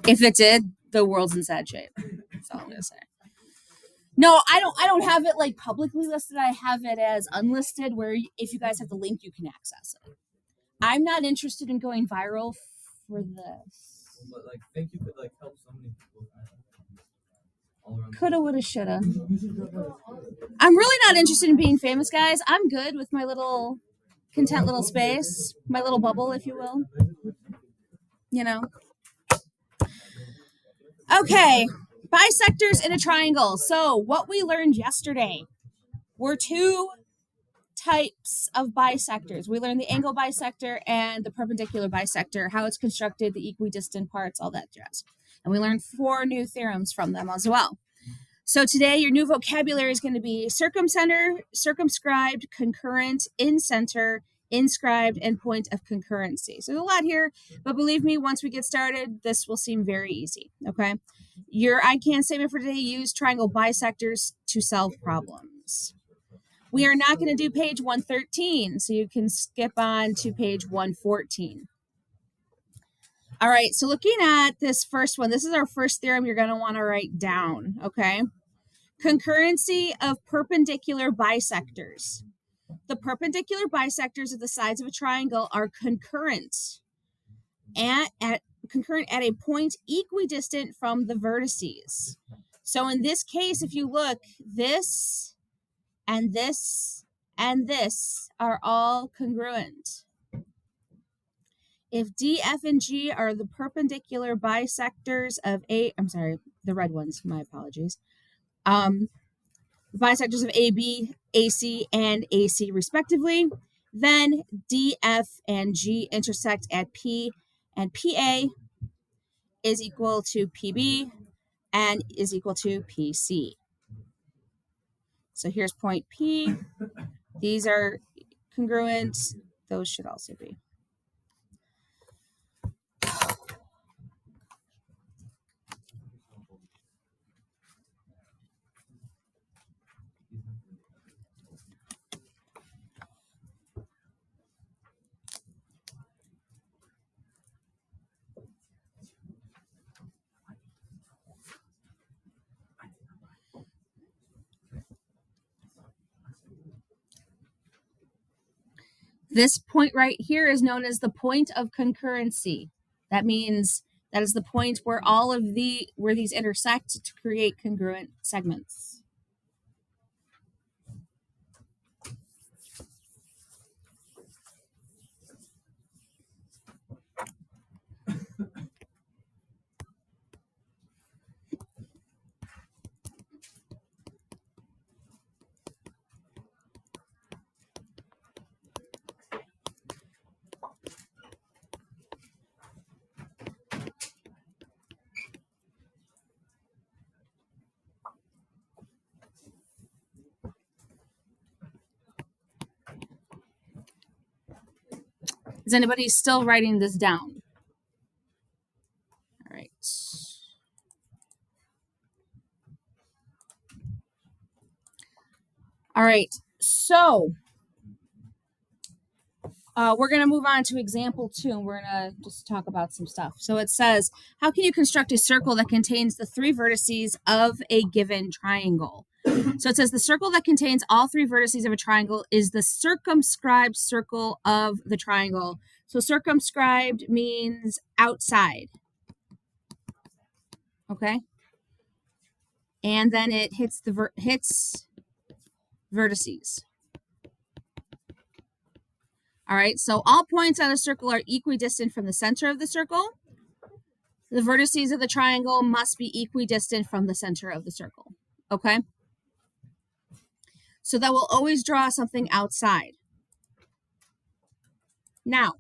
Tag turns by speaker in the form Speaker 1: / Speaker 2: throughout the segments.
Speaker 1: If it did, the world's in sad shape. That's all I'm gonna say. No, I don't have it like publicly listed. I have it as unlisted, where if you guys have the link, you can access it. I'm not interested in going viral for this.
Speaker 2: But like, think you could like help so many people. All around.
Speaker 1: Coulda, woulda, shoulda. I'm really not interested in being famous, guys. I'm good with my little content little space, my little bubble, if you will. You know. Okay, bisectors in a triangle. So what we learned yesterday were two types of bisectors. We learned the angle bisector and the perpendicular bisector, how it's constructed, the equidistant parts, all that jazz. And we learned 4 new theorems from them as well. So today your new vocabulary is going to be circumcenter, circumscribed, concurrent, in-center, inscribed, and point of concurrency. So there's a lot here, but believe me, once we get started, this will seem very easy, okay? Your I can statement for today: use triangle bisectors to solve problems. We are not going to do page 113, so you can skip on to page 114. All right, so looking at this first one, this is our first theorem you're going to want to write down, okay? Concurrency of perpendicular bisectors. The perpendicular bisectors of the sides of a triangle are concurrent at a point equidistant from the vertices. So in this case, if you look, this and this and this are all congruent. If D, F, and G are the perpendicular bisectors of the red ones, my apologies. Bisectors of AB, AC, and AC respectively, then D, F, and G intersect at P, and PA is equal to PB and is equal to PC. So here's point P. These are congruent. Those should also be. This point right here is known as the point of concurrency. That means that is the point where where these intersect to create congruent segments. Is anybody still writing this down? All right. All right. So we're going to move on to example 2, and we're going to just talk about some stuff. So it says, how can you construct a circle that contains the 3 vertices of a given triangle? So it says the circle that contains all 3 vertices of a triangle is the circumscribed circle of the triangle. So circumscribed means outside. Okay? And then it hits vertices. All right, so all points on a circle are equidistant from the center of the circle. The vertices of the triangle must be equidistant from the center of the circle. Okay? So that will always draw something outside. Now,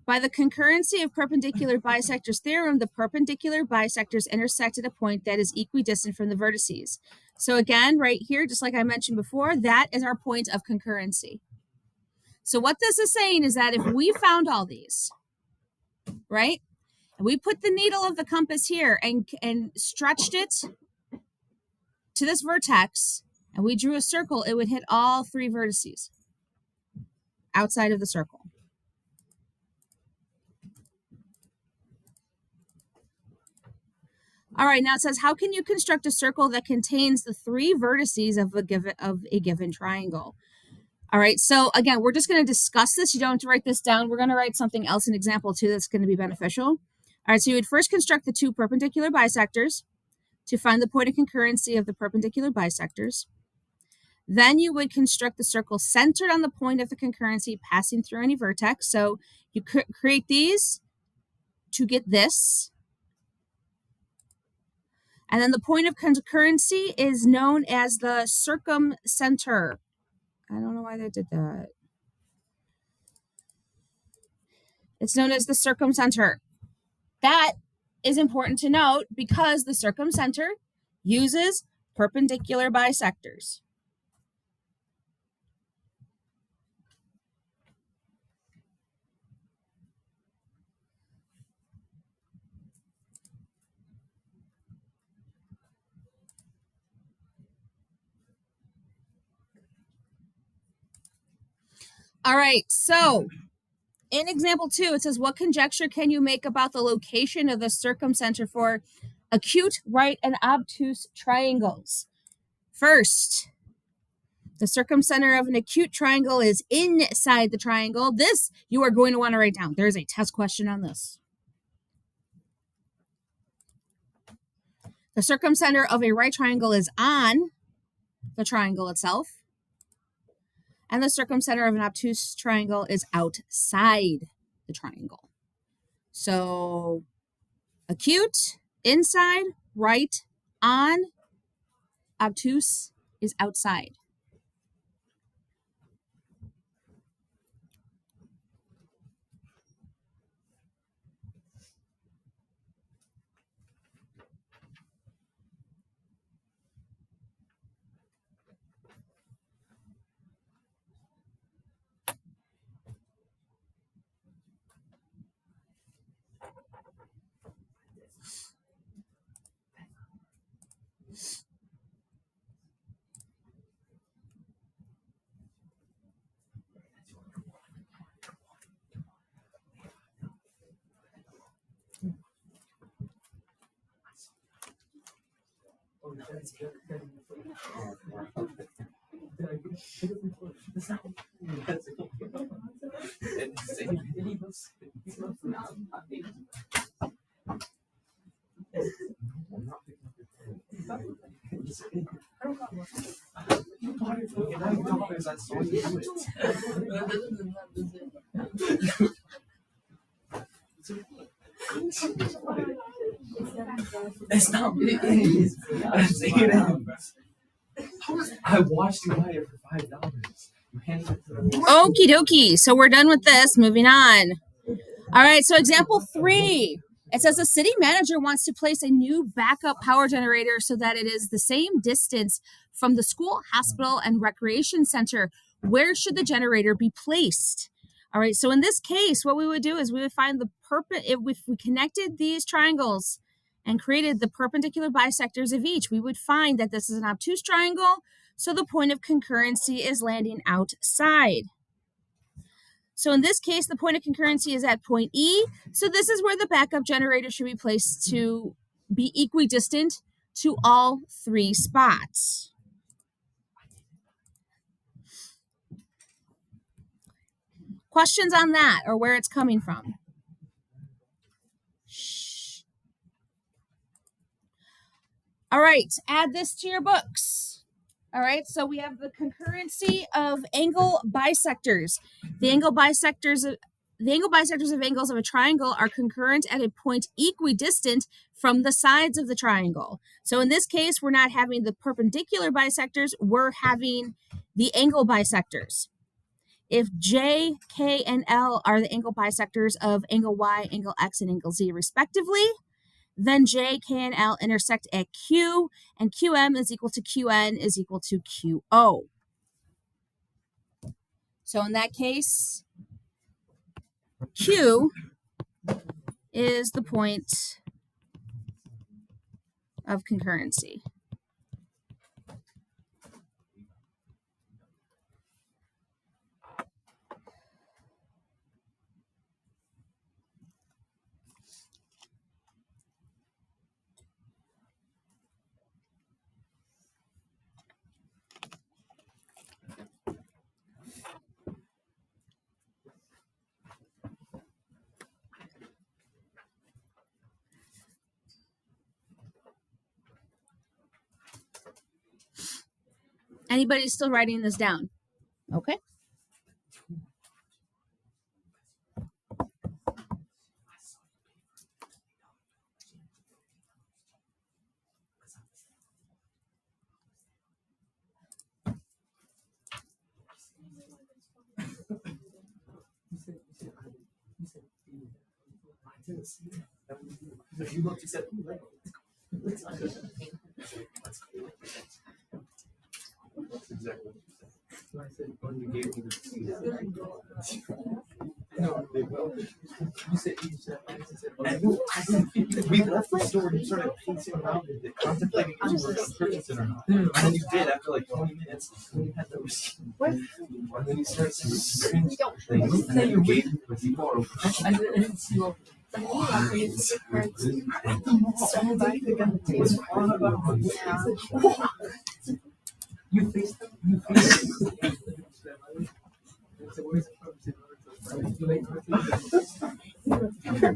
Speaker 1: by the concurrency of perpendicular bisectors theorem, the perpendicular bisectors intersect at a point that is equidistant from the vertices. So again, right here, just like I mentioned before, that is our point of concurrency. So what this is saying is that if we found all these, right, and we put the needle of the compass here and stretched it to this vertex, and we drew a circle, it would hit all 3 vertices outside of the circle. All right, now it says, how can you construct a circle that contains the three vertices of a given triangle? All right, so again, we're just going to discuss this. You don't have to write this down. We're going to write something else, an example too, that's going to be beneficial. All right, so you would first construct the two perpendicular bisectors to find the point of concurrency of the perpendicular bisectors. Then you would construct the circle centered on the point of the concurrency passing through any vertex. So you create these to get this. And then the point of concurrency is known as the circumcenter. I don't know why they did that. It's known as the circumcenter. That is important to note because the circumcenter uses perpendicular bisectors. All right, so in example 2, it says, what conjecture can you make about the location of the circumcenter for acute, right, and obtuse triangles? First, the circumcenter of an acute triangle is inside the triangle. This you are going to want to write down. There's a test question on this. The circumcenter of a right triangle is on the triangle itself. And the circumcenter of an obtuse triangle is outside the triangle. So acute, inside, right, on, obtuse is outside.
Speaker 2: It's not me. I watched you buy it for $5.
Speaker 1: Okie dokie. So we're done with this. Moving on. All right. So example 3. It says a city manager wants to place a new backup power generator so that it is the same distance from the school, hospital, and recreation center. Where should the generator be placed? All right. So in this case, what we would do is we would find the if we connected these triangles and created the perpendicular bisectors of each, we would find that this is an obtuse triangle. So the point of concurrency is landing outside. So in this case, the point of concurrency is at point E. So this is where the backup generator should be placed to be equidistant to all 3 spots. Questions on that or where it's coming from? Shh. All right, add this to your books. All right, so we have the concurrency of angle bisectors. The angle bisectors of angles of a triangle are concurrent at a point equidistant from the sides of the triangle. So in this case, we're not having the perpendicular bisectors, we're having the angle bisectors. If J, K, and L are the angle bisectors of angle Y, angle X, and angle Z respectively, then J, K, and L intersect at Q, and QM is equal to QN is equal to QO. So in that case, Q is the point of concurrency. Anybody still writing this down? Okay.
Speaker 2: You looked, you said, that's exactly what you said. I said, when you gave me the no, they will. You said, we left the store and you started pacing around it, contemplating if you were purchasing or not. And then you did after like 20 minutes. When you had the receipt. And then you started saying strange things. And then you gave me the receipt. I didn't see you. You faced them. You faced them.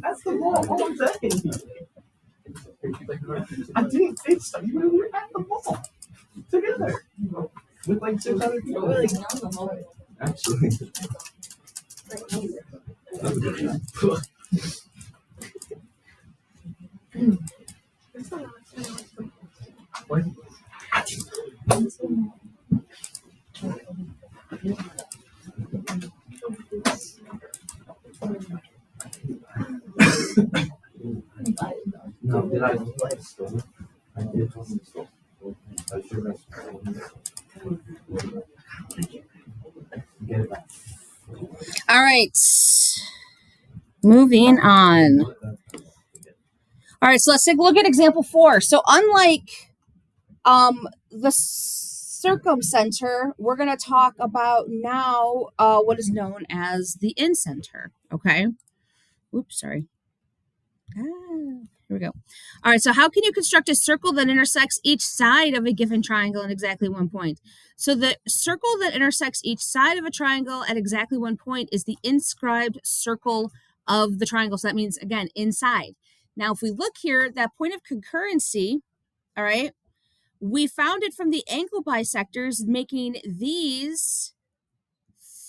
Speaker 2: That's the mall. What was that? I didn't face them. You were at the mall together with like 600 people. Actually. What? No, did I stole? I did tell me stole. I sure I stole. Get it back.
Speaker 1: All right. Moving on. All right, so let's take a look at example 4. So unlike the circumcenter, we're going to talk about now what is known as the incenter, okay? Oops, sorry. Here we go. All right, so how can you construct a circle that intersects each side of a given triangle at exactly 1 point? So the circle that intersects each side of a triangle at exactly 1 point is the inscribed circle of the triangle. So that means, again, inside. Now, if we look here, that point of concurrency, all right, we found it from the angle bisectors making these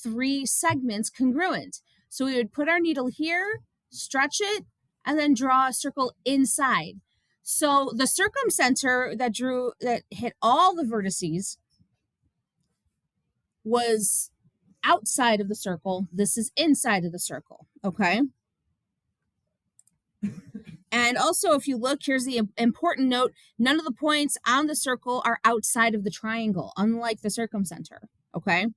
Speaker 1: 3 segments congruent. So we would put our needle here, stretch it, and then draw a circle inside. So the circumcenter that hit all the vertices was outside of the circle. This is inside of the circle, okay? And also, if you look, here's the important note. None of the points on the circle are outside of the triangle, unlike the circumcenter, okay?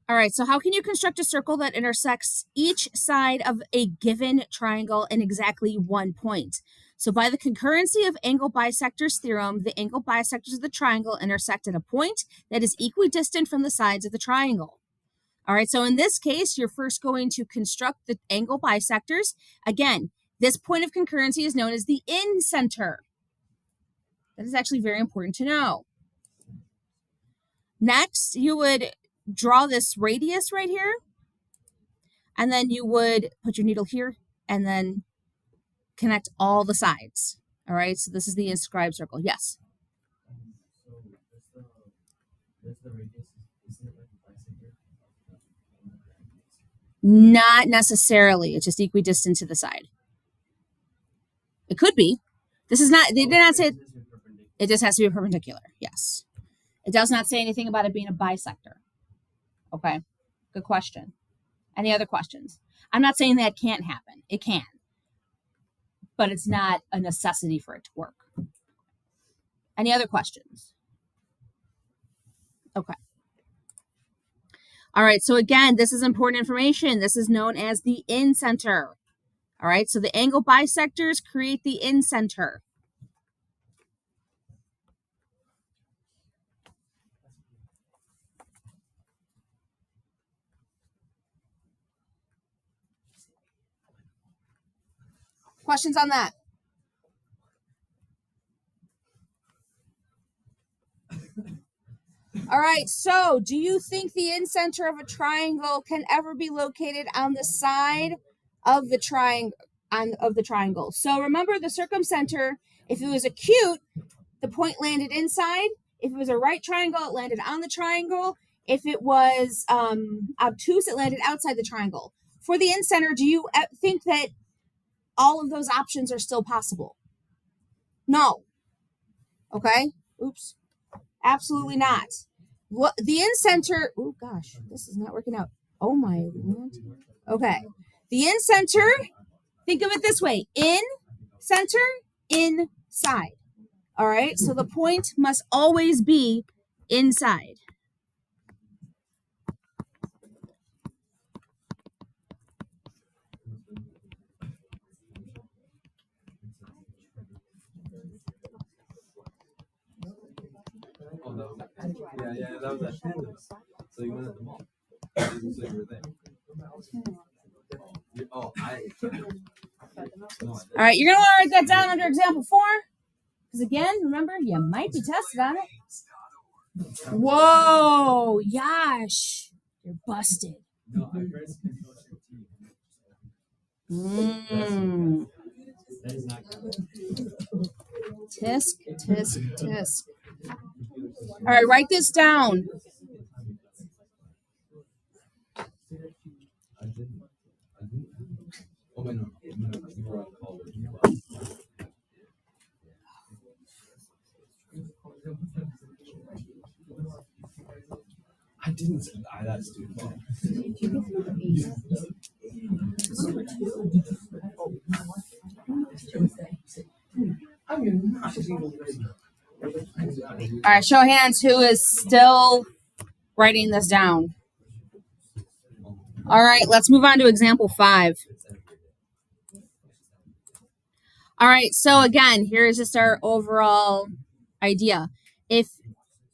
Speaker 1: All right, so how can you construct a circle that intersects each side of a given triangle in exactly 1 point? So by the concurrency of angle bisectors theorem, the angle bisectors of the triangle intersect at a point that is equidistant from the sides of the triangle. All right, so in this case, you're first going to construct the angle bisectors. Again, this point of concurrency is known as the incenter. That is actually very important to know. Next, you would draw this radius right here, and then you would put your needle here and then connect all the sides. All right, so this is the inscribed circle. Yes?
Speaker 2: So there's the radius, isn't it like a bisector?
Speaker 1: Not necessarily. It's just equidistant to the side. It could be. This is not, they did not say, it just has to be perpendicular. Yes. It does not say anything about it being a bisector. Okay. Good question. Any other questions? I'm not saying that can't happen. It can. But it's not a necessity for it to work. Any other questions? Okay. All right, so again, this is important information. This is known as the incenter. All right, so the angle bisectors create the incenter. Questions on that? All right, so do you think the incenter of a triangle can ever be located on the side of the triangle? So remember, the circumcenter If it was acute, the point landed inside. If it was a right triangle, it landed on the triangle. If it was obtuse, it landed outside the triangle. For the in-center, do you think that all of those options are still possible? No. Okay. Oops. Absolutely not. What the in-center? Oh gosh, this is not working out. Oh my Lord. Okay. The in-center. Think of it this way: in, center, inside. All right. So the point must always be inside.
Speaker 2: Yeah, that was at Tandem. So you went at the mall. You didn't say you were there. Oh,
Speaker 1: All right, you're gonna want to write that down under example 4, because again, remember, you might be tested on it. Whoa, Yash, you're busted.
Speaker 2: No, I first That is not good.
Speaker 1: Tisk, tisk, tisk. All right, write this down.
Speaker 2: Oh, wait, no. You were on call. I didn't say that's too far.
Speaker 1: All right, show of hands who is still writing this down. All right, let's move on to example 5. All right, so again, here's just our overall idea. If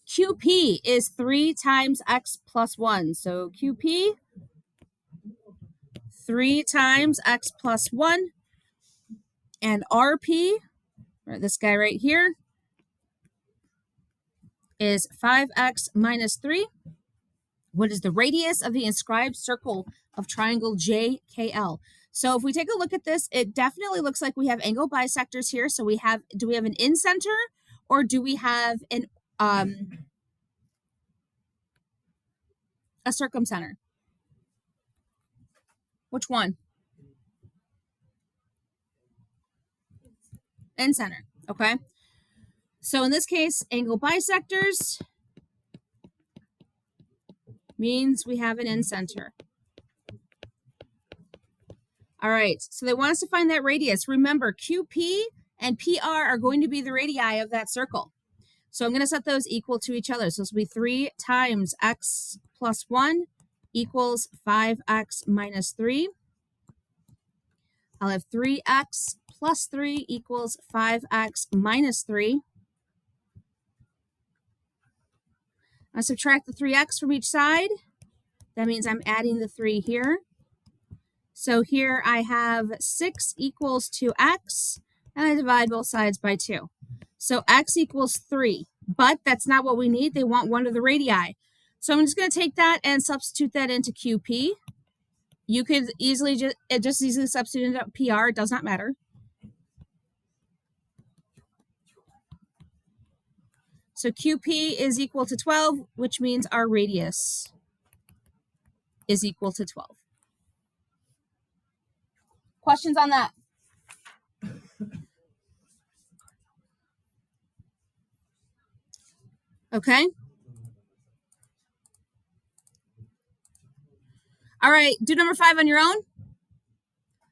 Speaker 1: QP is 3 times x plus 1, so QP 3 times x plus 1, and RP, or this guy right here, is 5x minus 3. What is the radius of the inscribed circle of triangle JKL? So if we take a look at this, it definitely looks like we have angle bisectors here. So do we have an in-center, or do we have an a circumcenter? Which one? In-center, okay? So in this case, angle bisectors means we have an in-center. All right, so they want us to find that radius. Remember, QP and PR are going to be the radii of that circle. So I'm going to set those equal to each other. So this will be 3 times x plus 1 equals 5x minus 3. I'll have 3x plus 3 equals 5x minus 3. I subtract the 3x from each side. That means I'm adding the 3 here. So here I have 6 equals 2x, and I divide both sides by 2. So x equals 3, but that's not what we need. They want one of the radii. So I'm just going to take that and substitute that into QP. You could easily just easily substitute into PR. It does not matter. So QP is equal to 12, which means our radius is equal to 12. Questions on that? Okay. All right, do number 5 on your own.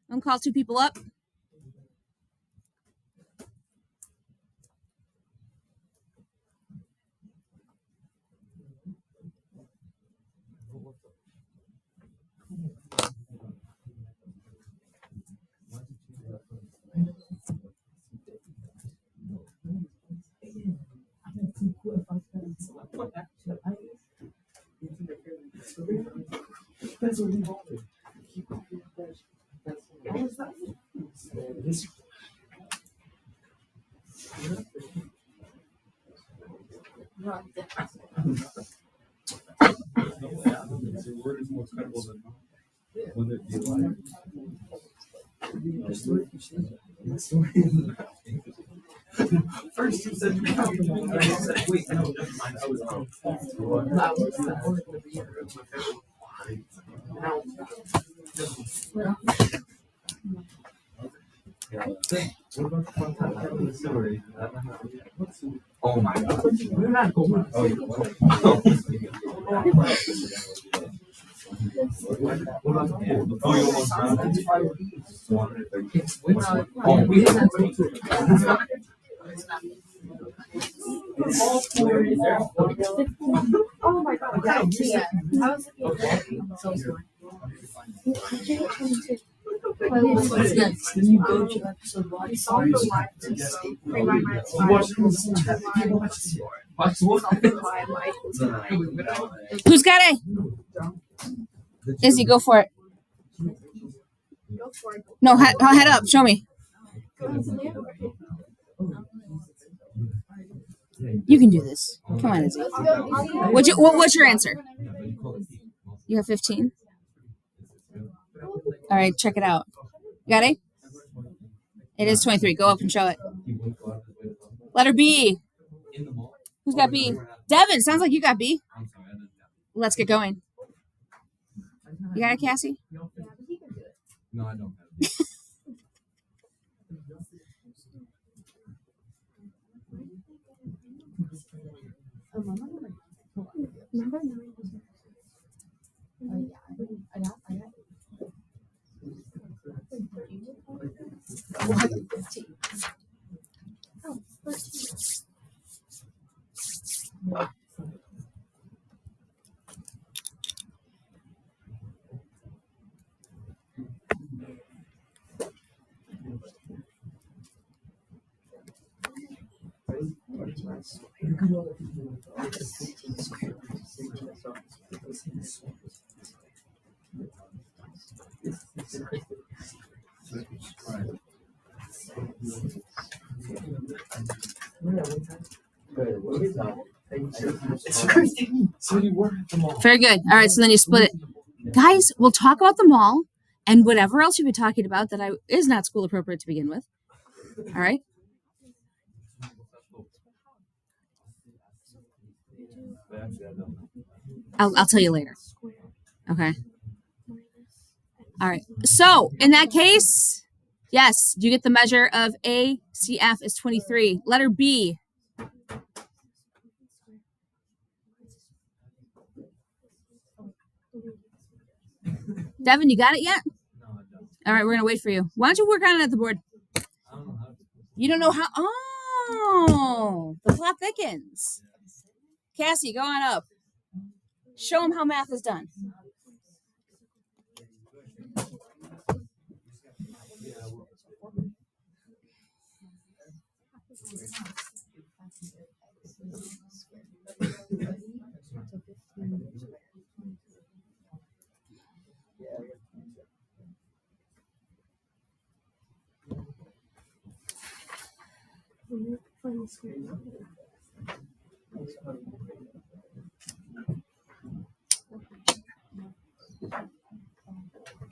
Speaker 1: I'm gonna call 2 people up.
Speaker 2: First you said you and I said, wait, no, never mind. I was on. Oh my god. Oh, you almost
Speaker 3: Oh my god. Yeah. I was looking at so sorry. What's next? Then you go to episode 1.
Speaker 1: Who's got A? Izzy, go for it. No, head up. Show me. You can do this. Come on, Izzy. What's your answer? You have 15? All right, check it out. You got A? It is 23. Go up and show it. Letter B. Who's got B? Devin, sounds like you got B. Let's get going. You got it, Cassie?
Speaker 2: No, I don't.
Speaker 1: Very good. All right, so then you split it. Guys, we'll talk about them all and whatever else you've been talking about that is not school appropriate to begin with. All right? I'll tell you later. Okay. All right. So in that case, yes, you get the measure of ACF is 23. Letter B. Devin, you got it yet? All right, we're going to wait for you. Why don't you work on it at the board? You don't know how? Oh, the plot thickens. Cassie, go on up. Show them how math is done.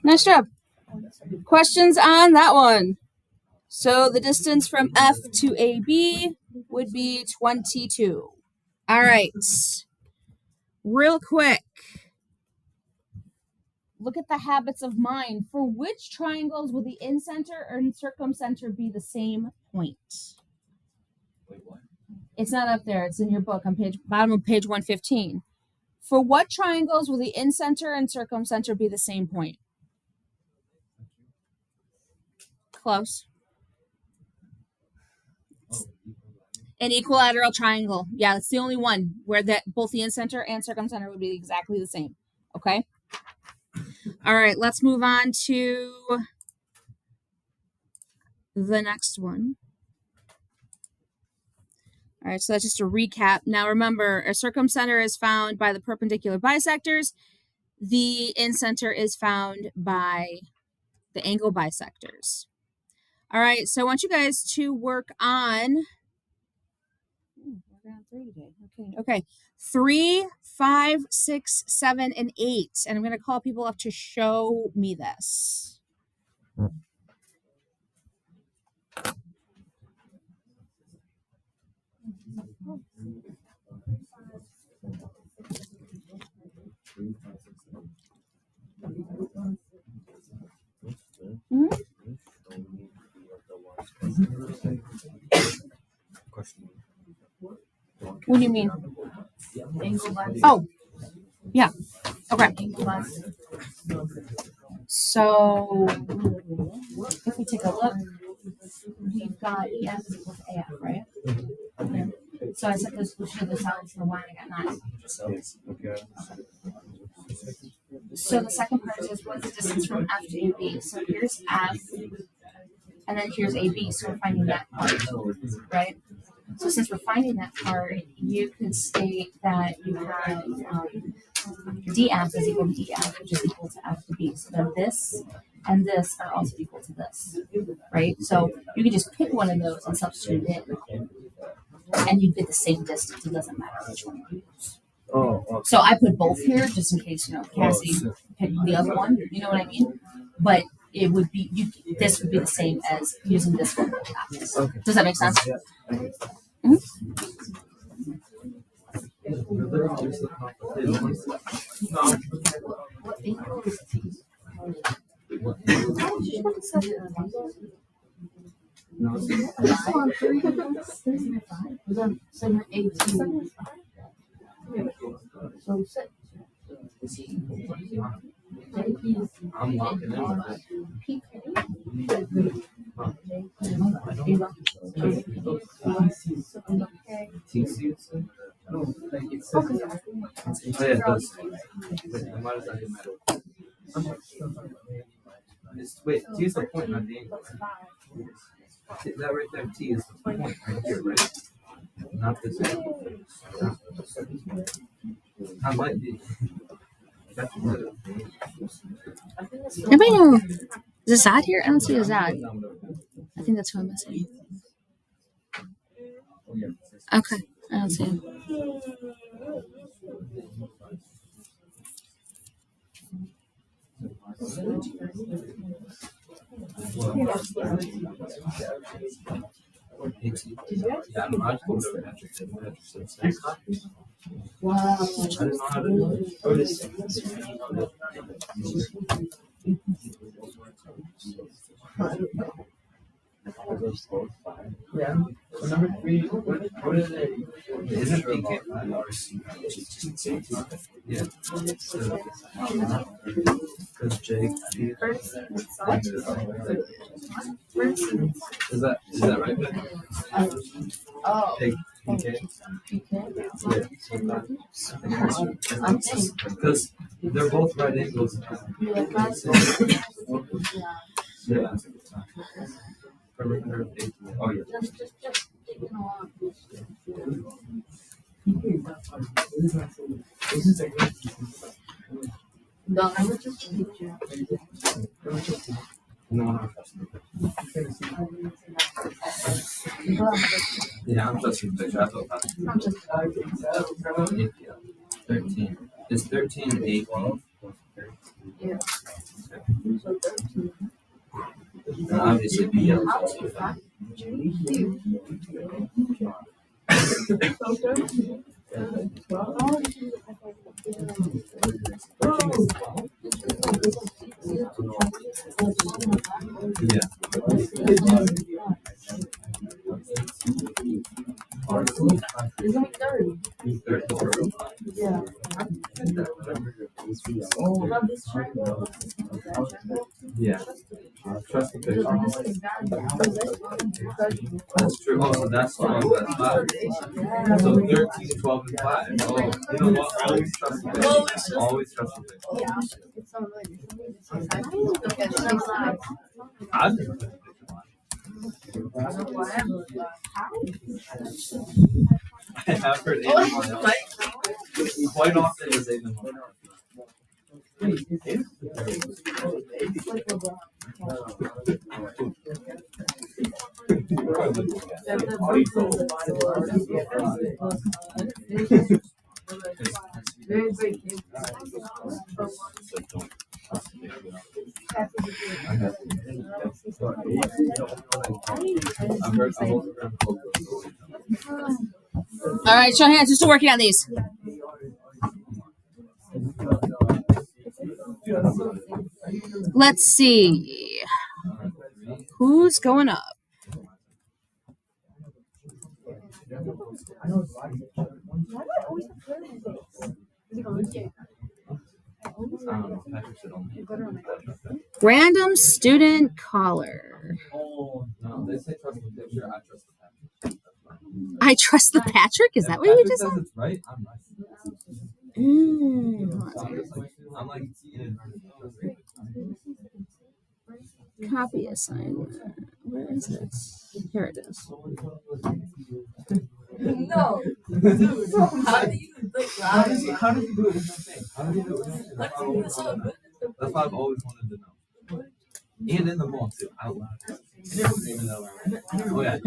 Speaker 1: Nice job. Questions on that one? So the distance from F to AB would be 22. All right. Real quick. Look at the habits of mind. For which triangles will the incenter and circumcenter be the same point? It's not up there. It's in your book on bottom of page 115. For what triangles will the incenter and circumcenter be the same point? Close. An equilateral triangle. Yeah, it's the only one where both the incenter and circumcenter would be exactly the same. Okay? All right, let's move on to the next one. All right, so that's just a recap. Now remember, a circumcenter is found by the perpendicular bisectors. The incenter is found by the angle bisectors. All right, so I want you guys to work on 3, 5, 6, 7, and 8. And I'm going to call people up to show me this. What do you mean?
Speaker 3: Angle bisector.
Speaker 1: Oh, yeah. Okay.
Speaker 3: Angle bisector.
Speaker 1: So if we take a look,
Speaker 3: We've got EF is equal to AF, right? So I said this should the solids for Y and I got 9. So the second part is what's the distance from F to AB? So here's F, and then here's AB. So we're finding that part, right? So since we're finding that part, you could state that you have DF is equal to EF, which is equal to F to B. So then this and this are also equal to this, right? So you can just pick one of those and substitute it in, and you get the same distance. It doesn't matter which one you use. So I put both here just in case, Cassie picked the other one. You know what I mean? But it would be this would be the same as using this one.
Speaker 4: Okay.
Speaker 1: Does that make sense?
Speaker 3: What angle is T? On 3, 5. Was on 7, 8, 2. So 6.
Speaker 2: I'm locking in with it. TC. Oh yeah, it does. Wait, then why does that even matter? Wait, T is the point, not the angle. That right there, T is the point right here, right? Not this angle. I might be.
Speaker 1: Anybody know? Is Azad here? I don't see Azad. I think that's who I'm missing. Okay, I don't see him.
Speaker 3: Wow.
Speaker 2: I didn't know how to do
Speaker 4: Yeah. So number 3, what is it?
Speaker 2: Isn't PK? Yeah. Because Jake. Is that right?
Speaker 3: Oh.
Speaker 2: Jake, PK.
Speaker 3: I'm saying.
Speaker 2: Because they're both right angles. Yeah. Oh yeah.
Speaker 3: Just taking along. No, I would just picture.
Speaker 2: No, I'm trusting Yeah, I'm trusting the picture. I thought that.
Speaker 3: I'm just.
Speaker 2: 13. Is 13 8?
Speaker 3: Yeah. So 13.
Speaker 2: Obviously, BL is
Speaker 3: I'll
Speaker 2: also
Speaker 3: take that.
Speaker 2: Yeah.
Speaker 3: It's only 30.
Speaker 2: 34.
Speaker 3: Yeah. Love this triangle.
Speaker 2: Yeah. Trust the picture.
Speaker 3: This
Speaker 2: That's true. Oh, so that's 12, that's 5. So 13, 12, and 5. Oh, you know what? Always trust the picture. Always trust the picture.
Speaker 3: Yeah. It's so really
Speaker 2: I've never been a picture I have heard anyone else. Quite often is even more.
Speaker 3: Very great.
Speaker 1: All right, show hands. We're still working on these. Let's see. Who's going up? Random student caller.
Speaker 2: No, they say trust the picture. I trust the picture.
Speaker 1: I trust the Patrick? Is that what you just said?
Speaker 2: It's right. I'm right. I'm like
Speaker 1: Copy assignment. Where is it? Here it is.
Speaker 5: No. How do you like
Speaker 2: How does he do it with no thing? How does he do it with no thing? That's what I've always wanted to know. And in the mall too, out loud. Oh yeah.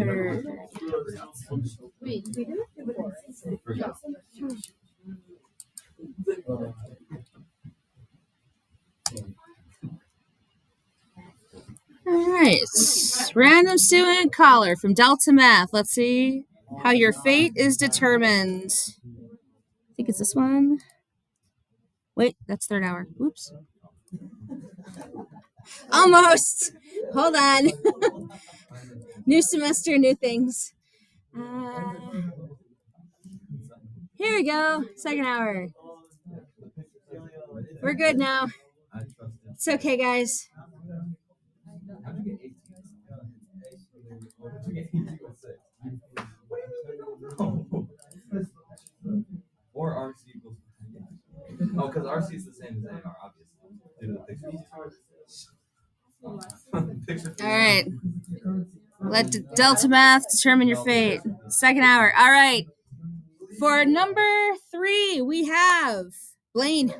Speaker 5: Wait, we did it before.
Speaker 2: Forgot.
Speaker 1: All right. Random student caller from Delta Math. Let's see how your fate is determined. I think it's this one. Wait, that's third hour. Whoops. Almost. Hold on. New semester, new things. Here we go. Second hour. We're good now. It's okay, guys.
Speaker 2: Or RC equals. Oh, because RC is the same as AR, obviously. Due to the picture.
Speaker 1: All right. Let Delta Math determine your fate. Second hour. All right. For number 3, we have Blaine.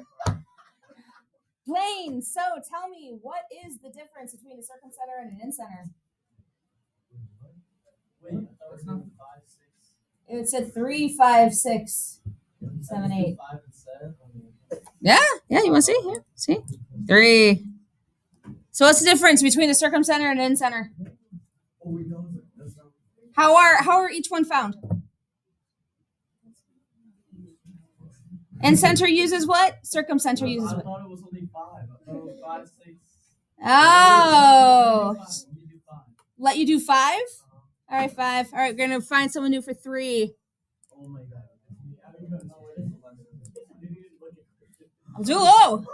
Speaker 1: Blaine, so tell me, what is the difference between a circumcenter and an in-center?
Speaker 4: Wait, that's not 5, 6.
Speaker 1: It said 3, 5, 6, 7, 8.
Speaker 4: 5 instead.
Speaker 1: Yeah, you want to see? Here, see? 3. So what's the difference between a circumcenter and an in-center?
Speaker 4: Oh, we know that's not.
Speaker 1: How are each one found? In-center uses what? Circumcenter uses
Speaker 4: I
Speaker 1: what?
Speaker 4: thought it was only 5. I thought it was 5, 6.
Speaker 1: Oh.
Speaker 4: We do 5.
Speaker 1: Let you do 5? All right, 5. All right, we're going to find someone new for 3.
Speaker 4: Oh my god. I don't even know where it is.
Speaker 1: I'll do low.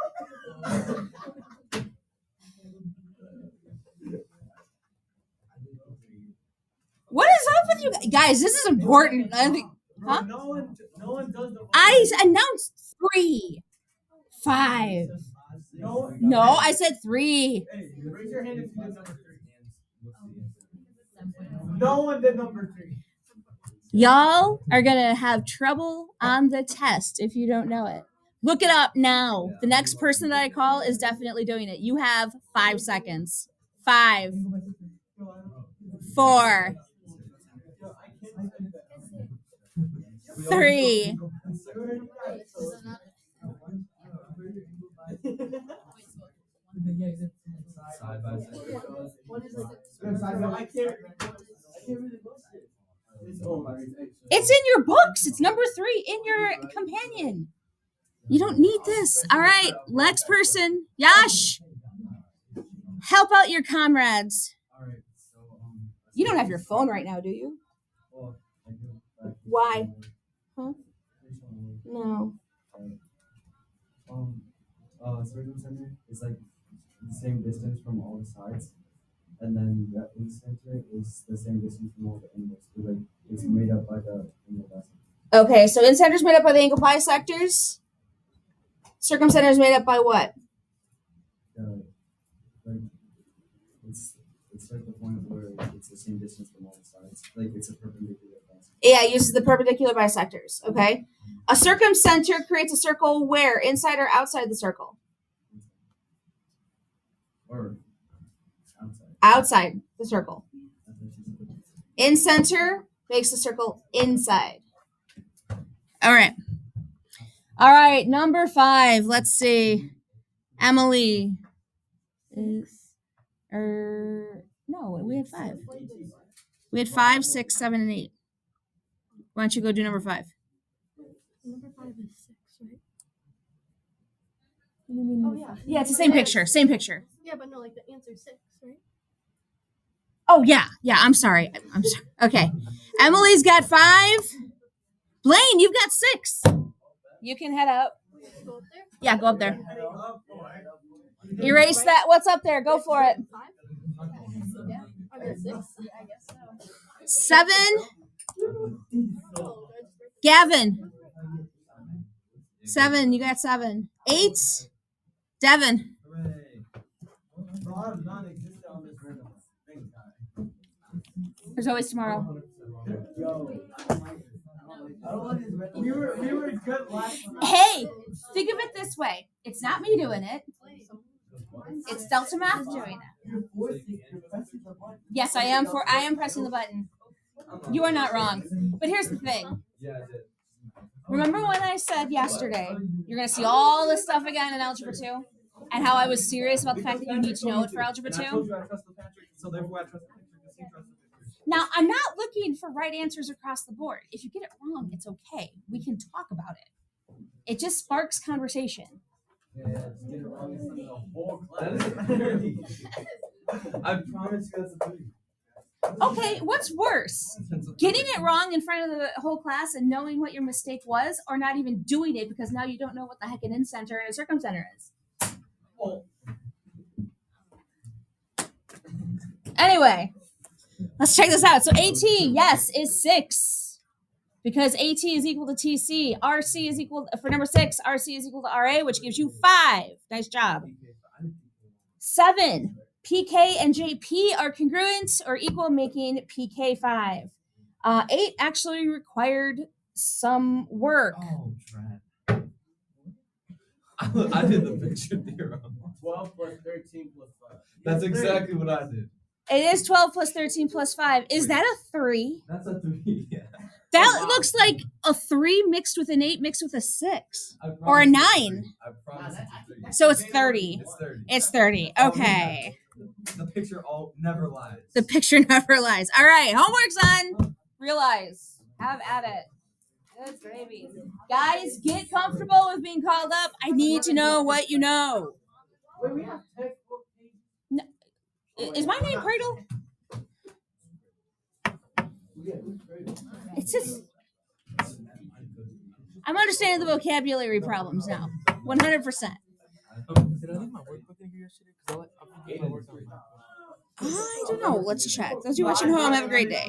Speaker 1: What is up with you guys? This is important. I think, huh?
Speaker 4: No one does the.
Speaker 1: I announced 3, 5. No, I said 3.
Speaker 4: Hey, raise your hand if you did number 3. No one did number 3.
Speaker 1: Y'all are going to have trouble on the test if you don't know it. Look it up now. The next person that I call is definitely doing it. You have 5 seconds. 5, 4, 3.
Speaker 2: Side by side.
Speaker 1: It's in your books. It's number 3 in your companion. You don't need this. All right, next person. Yash, help out your comrades. You don't have your phone right now, do you? Why? Huh? No.
Speaker 6: Circumcenter is like the same distance from all the sides, and then the in-center is the same distance from all the angles. So like it's made up by the angle bisector.
Speaker 1: Okay, so in-center is made up by the angle bisectors. Circumcenter is made up by what?
Speaker 6: Like it's like the point where it's the same distance from all the sides. Like it's a perpendicular bisector.
Speaker 1: Yeah, it uses the perpendicular bisectors. Okay. A circumcenter creates a circle where? Inside or outside the circle?
Speaker 6: Or outside.
Speaker 1: Outside the circle. In-center makes the circle inside. All right. All right, number 5. Let's see. Emily is no, we had 5. We had 5, 6, 7, and 8. Why don't you go do number 5?
Speaker 5: Number 5 is 6, right? Oh yeah.
Speaker 1: Yeah, it's the same picture. Same picture.
Speaker 5: Yeah, but no, like the answer 6, right?
Speaker 1: Oh yeah. I'm sorry. Okay. Emily's got 5. Blaine, you've got 6. You can head up.
Speaker 5: We have to go up there.
Speaker 1: Yeah, go up there. Erase that. What's up there? Go for it.
Speaker 5: 5. Yeah. Are there 6? Yeah, I guess so.
Speaker 1: 7.
Speaker 5: Oh, do I just write
Speaker 1: Gavin. 7. You got 7. 8. Devin.
Speaker 6: Hooray. For a lot of non-existent on this random thing, guy.
Speaker 1: There's always tomorrow.
Speaker 6: Yo. We were good last time.
Speaker 1: Hey, think of it this way. It's not me doing it. It's Delta Math doing it.
Speaker 6: You're pressing the button.
Speaker 1: Yes, I am pressing the button. You are not wrong. But here's the thing.
Speaker 6: Yeah, I did.
Speaker 1: Remember when I said yesterday, you're going to see all this stuff again in Algebra 2? And how I was serious about the fact that you need to know it for Algebra 2?
Speaker 2: I told you I trust the Patrick, so therefore I trust the picture because you trust the picture.
Speaker 1: Now, I'm not looking for right answers across the board. If you get it wrong, it's okay. We can talk about it. It just sparks conversation.
Speaker 6: Yeah, just get it wrong in front of the whole
Speaker 2: That
Speaker 6: class.
Speaker 2: is a 30. I promise you that's a 30.
Speaker 1: Okay, what's worse? Getting it wrong in front of the whole class and knowing what your mistake was, or not even doing it because now you don't know what the heck an incenter and a circumcenter is?
Speaker 2: Oh.
Speaker 1: Anyway, let's check this out. So AT, yes, is 6. Because AT is equal to TC. RC is equal, for number 6, RC is equal to RA, which gives you 5. Nice job. 7, PK and JP are congruent or equal, making PK 5. 8 actually required some work.
Speaker 2: Oh, drat. I did the picture theorem.
Speaker 6: 12 plus 13 plus 5.
Speaker 2: That's exactly what I did.
Speaker 1: It is 12 plus 13 plus 5. Is that a 3?
Speaker 2: That's a 3. Yeah.
Speaker 1: That
Speaker 2: Oh, wow.
Speaker 1: looks like a 3 mixed with an 8 mixed with a 6.
Speaker 2: I
Speaker 1: Or a
Speaker 2: promise
Speaker 1: 9.
Speaker 2: I promise it's a 3.
Speaker 1: So it's 30.
Speaker 2: It's 30.
Speaker 1: It's 30.
Speaker 2: Oh,
Speaker 1: Okay.
Speaker 2: The picture never lies.
Speaker 1: The picture never lies. All right, homework's on. Realize. Have at it. Good gravy. Guys, get comfortable with being called up. I need to know what you know.
Speaker 6: Wait, we have textbook pages.
Speaker 1: Is my name Cradle?
Speaker 6: Yeah, who's Cradle?
Speaker 1: It's just. I'm understanding the vocabulary problems now. 100%.
Speaker 4: Did I leave my workbook in here yesterday? Because I forget my work on.
Speaker 1: I don't know. Let's check. Those of you watching home, have a great day.